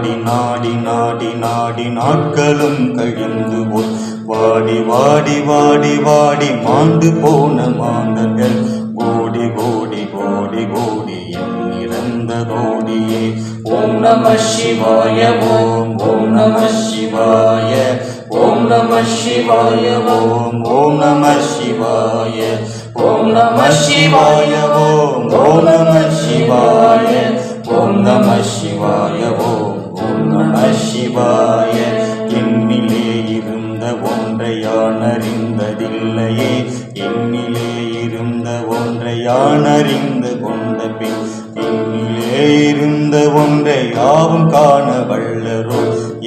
நாடி நாடி நாடி நாடி நாட்களும் கழிந்து போய் வாடி வாடி வாடி வாடி மாண்டு போன மாந்தர்கள் கோடி கோடி கோடி கோடி எண்ணிறந்த கோடியே. ஓம் நம சிவாய ஓம் ஓம் நம சிவாய ஓம் நம சிவாய ஓம் ஓம் நம சிவாய ஓம் நம சிவாய ஓம் ஓம் நம சிவாய ஓம் நம சிவாய ஓம் ஓம் நம சிவாய. என்னிலே இருந்த ஒன்றை யான் அறிந்ததில்லையே, என்னிலே இருந்த ஒன்றை யான் அறிந்து கொண்ட பின் என்னிலே இருந்த ஒன்றை யாவும் காண வல்லரோ.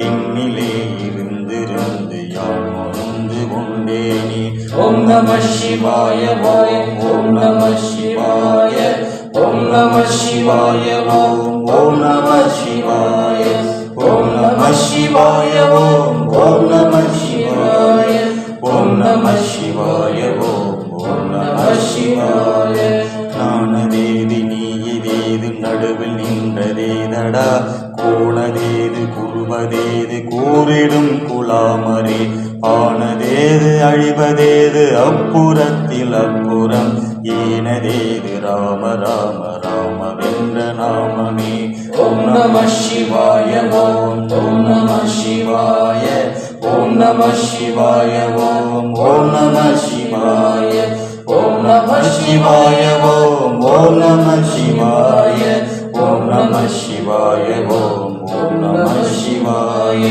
என்னிலே இருந்திருந்து யான் உணர்ந்து கொண்டேனே. ஓம் நம சிவாய ஓம் ஓம் நம சிவாய ஓம் நம சிவாய ஓம் ஓம் நம சிவாய ஓம் நம சிவாய ஓம் ஓம் நம சிவாய ஓம் நம சிவாய ஓம் ஓம் நம சிவாய. நானதேது நீயதேது நடுவில் நின்றதேதடா, கோணதேது குருவதேது கூறிடும் குலாமரே. ஆனதேது அழிவதேது அப்புறத்தில் அப்புறம், ஏனதேது ராம ராம ராம வென்ற நாமமே. ஓம் நம சிவாய ஓம் ஓம் நம சிவாய ஓம் நம சிவாய ஓம் ஓம் நம சிவாய ஓம் நம சிவாய ஓம் ஓம் நம சிவாய ஓம் நம சிவாய ஓம் ஓம் நம சிவாய.